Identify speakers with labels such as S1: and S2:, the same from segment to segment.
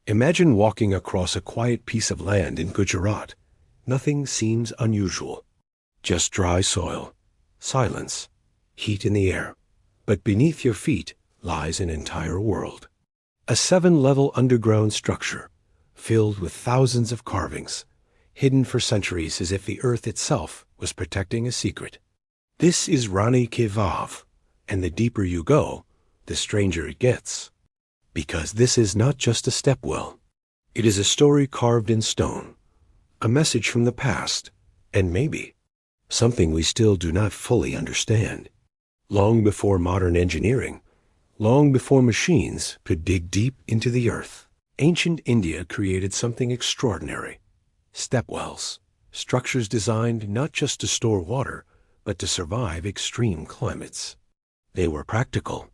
S1: Imagine walking across a quiet piece of land in Gujarat. Nothing seems unusual. Just dry soil, silence, heat in the air. But beneath your feet lies an entire world. A 7-level underground structure, filled with thousands of carvings, hidden for centuries as if the earth itself was protecting a secret. This is Rani, and the deeper you go, the stranger it gets. Because this is not just a stepwell. It is a story carved in stone, a message from the past, and maybe something we still do not fully understand. Long before modern engineering, long before machines could dig deep into the earth, ancient India created something extraordinary. Stepwells, structures designed not just to store water, but to survive extreme climates. They were practical.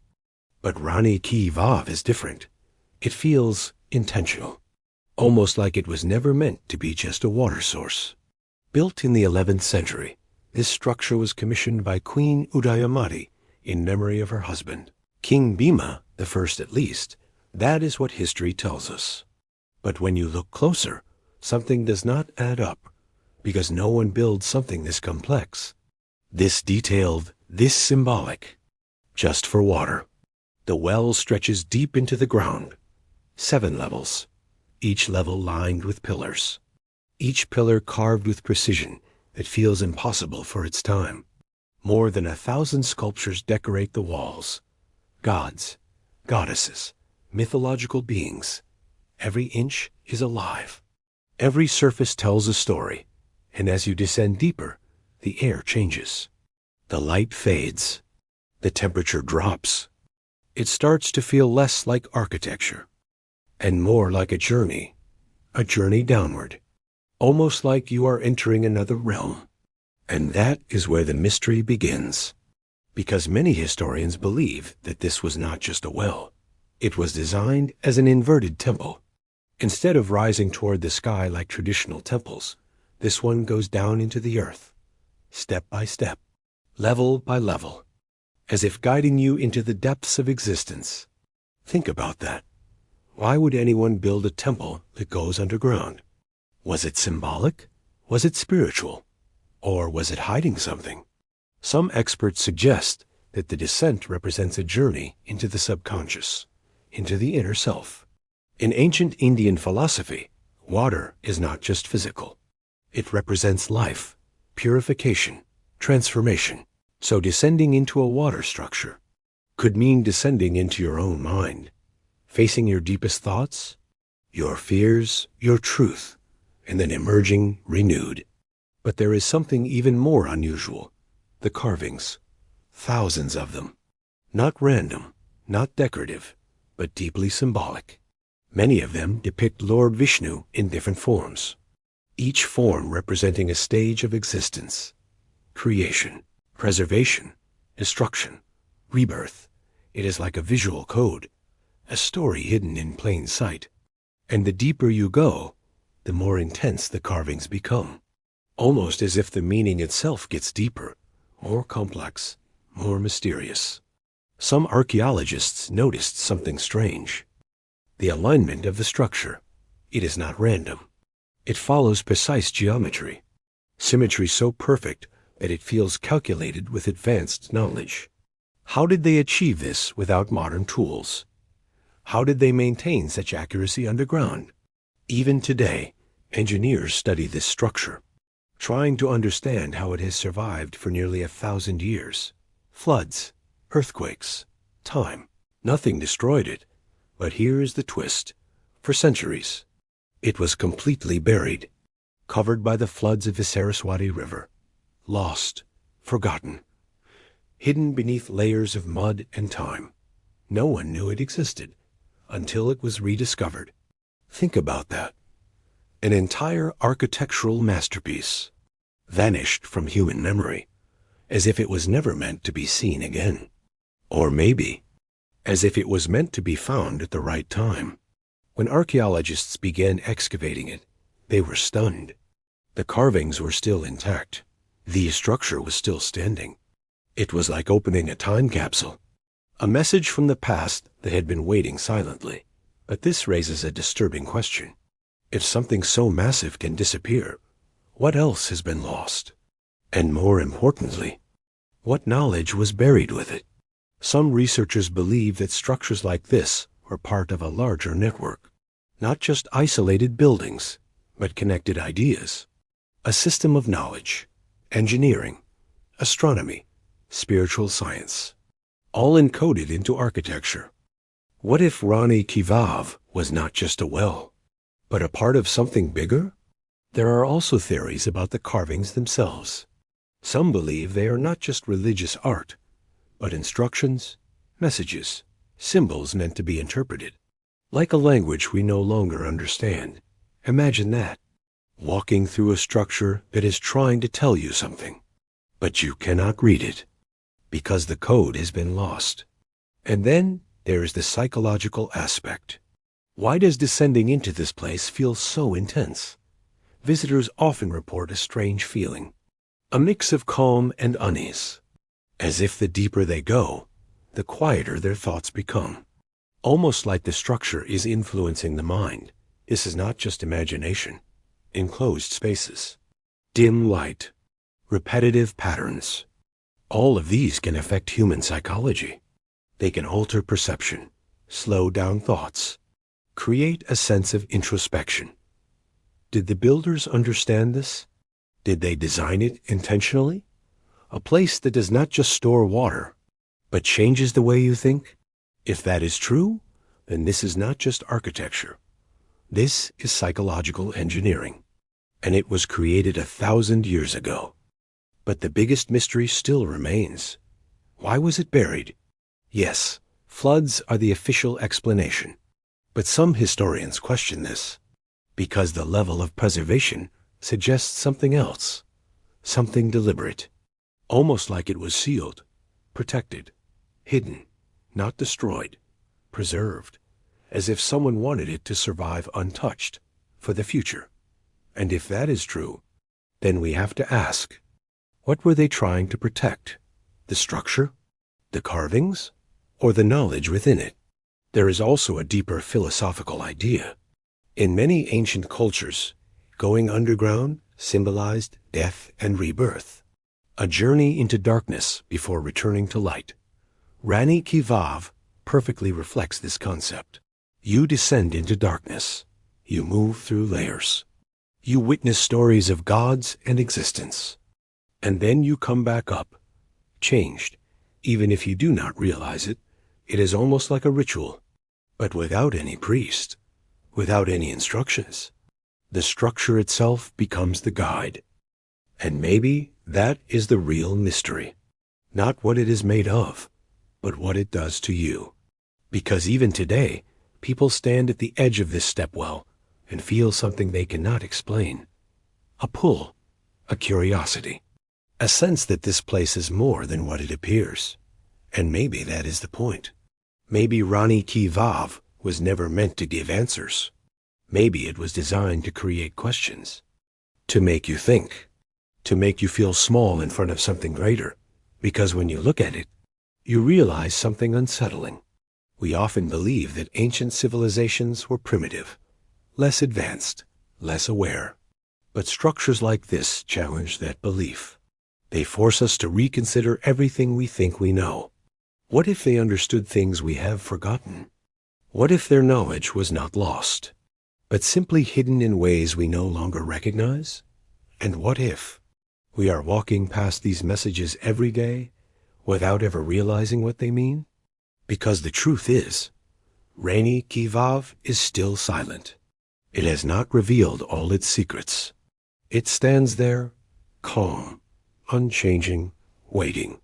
S1: But Rani Ki Vav is different. It feels intentional, almost like it was never meant to be just a water source. Built in the 11th century, this structure was commissioned by Queen Udayamati in memory of her husband, King Bhima, the first at least. That is what history tells us. But when you look closer, something does not add up, because no one builds something this complex, this detailed, this symbolic, just for water. The well stretches deep into the ground, 7 levels, each level lined with pillars, each pillar carved with precision that feels impossible for its time. More than 1,000 sculptures decorate the walls. Gods, goddesses, mythological beings. Every inch is alive. Every surface tells a story, and as you descend deeper, the air changes. The light fades. The temperature drops. It starts to feel less like architecture and more like a journey downward, almost like you are entering another realm. And that is where the mystery begins, because many historians believe that this was not just a well. It was designed as an inverted temple. Instead of rising toward the sky like traditional temples, this one goes down into the earth, step by step, level by level, as if guiding you into the depths of existence. Think about that. Why would anyone build a temple that goes underground? Was it symbolic? Was it spiritual? Or was it hiding something? Some experts suggest that the descent represents a journey into the subconscious, into the inner self. In ancient Indian philosophy, water is not just physical. It represents life, purification, transformation. So descending into a water structure could mean descending into your own mind, facing your deepest thoughts, your fears, your truth, and then emerging renewed. But there is something even more unusual. The carvings. Thousands of them. Not random, not decorative, but deeply symbolic. Many of them depict Lord Vishnu in different forms, each form representing a stage of existence. Creation, preservation, destruction, rebirth. It is like a visual code, a story hidden in plain sight. And the deeper you go, the more intense the carvings become, almost as if the meaning itself gets deeper, more complex, more mysterious. Some archaeologists noticed something strange. The alignment of the structure. It is not random. It follows precise geometry, symmetry so perfect that it feels calculated with advanced knowledge. How did they achieve this without modern tools? How did they maintain such accuracy underground? Even today, engineers study this structure, trying to understand how it has survived for nearly 1,000 years. Floods, earthquakes, time. Nothing destroyed it. But here is the twist. For centuries, it was completely buried, covered by the floods of the Saraswati River. Lost, forgotten, hidden beneath layers of mud and time. No one knew it existed until it was rediscovered. Think about that. An entire architectural masterpiece vanished from human memory, as if it was never meant to be seen again. Or maybe, as if it was meant to be found at the right time. When archaeologists began excavating it, they were stunned. The carvings were still intact. The structure was still standing. It was like opening a time capsule, a message from the past that had been waiting silently. But this raises a disturbing question. If something so massive can disappear, what else has been lost? And more importantly, what knowledge was buried with it? Some researchers believe that structures like this were part of a larger network, not just isolated buildings, but connected ideas, a system of knowledge, engineering, astronomy, spiritual science, all encoded into architecture. What if Rani was not just a well, but a part of something bigger? There are also theories about the carvings themselves. Some believe they are not just religious art, but instructions, messages, symbols meant to be interpreted. Like a language we no longer understand. Imagine that, walking through a structure that is trying to tell you something, but you cannot read it, because the code has been lost. And then there is the psychological aspect. Why does descending into this place feel so intense? Visitors often report a strange feeling, a mix of calm and unease, as if the deeper they go, the quieter their thoughts become. Almost like the structure is influencing the mind. This is not just imagination. Enclosed spaces, dim light, repetitive patterns. All of these can affect human psychology. They can alter perception, slow down thoughts, create a sense of introspection. Did the builders understand this? Did they design it intentionally? A place that does not just store water, but changes the way you think? If that is true, then this is not just architecture. This is psychological engineering, and it was created 1,000 years ago. But the biggest mystery still remains. Why was it buried? Yes, floods are the official explanation, but some historians question this, because the level of preservation suggests something else, something deliberate, almost like it was sealed, protected, hidden, not destroyed, preserved, as if someone wanted it to survive untouched for the future. And if that is true, then we have to ask, what were they trying to protect? The structure? The carvings? Or the knowledge within it? There is also a deeper philosophical idea. In many ancient cultures, going underground symbolized death and rebirth, a journey into darkness before returning to light. Rani perfectly reflects this concept. You descend into darkness. You move through layers. You witness stories of gods and existence. And then you come back up, changed. Even if you do not realize it, it is almost like a ritual, but without any priest, without any instructions. The structure itself becomes the guide. And maybe that is the real mystery. Not what it is made of, but what it does to you. Because even today, people stand at the edge of this stepwell and feel something they cannot explain. A pull, a curiosity, a sense that this place is more than what it appears. And maybe that is the point. Maybe Rani was never meant to give answers. Maybe it was designed to create questions, to make you think, to make you feel small in front of something greater. Because when you look at it, you realize something unsettling. We often believe that ancient civilizations were primitive, less advanced, less aware. But structures like this challenge that belief. They force us to reconsider everything we think we know. What if they understood things we have forgotten? What if their knowledge was not lost, but simply hidden in ways we no longer recognize? And what if we are walking past these messages every day without ever realizing what they mean? Because the truth is, Rani is still silent. It has not revealed all its secrets. It stands there, calm, unchanging, waiting.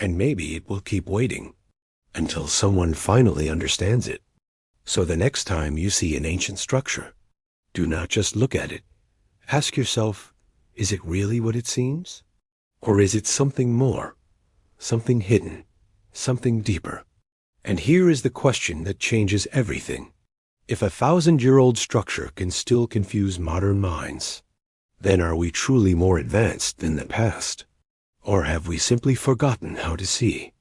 S1: And maybe it will keep waiting until someone finally understands it. So the next time you see an ancient structure, do not just look at it. Ask yourself, is it really what it seems? Or is it something more, something hidden, something deeper? And here is the question that changes everything. If 1,000-year-old structure can still confuse modern minds, then are we truly more advanced than the past? Or have we simply forgotten how to see?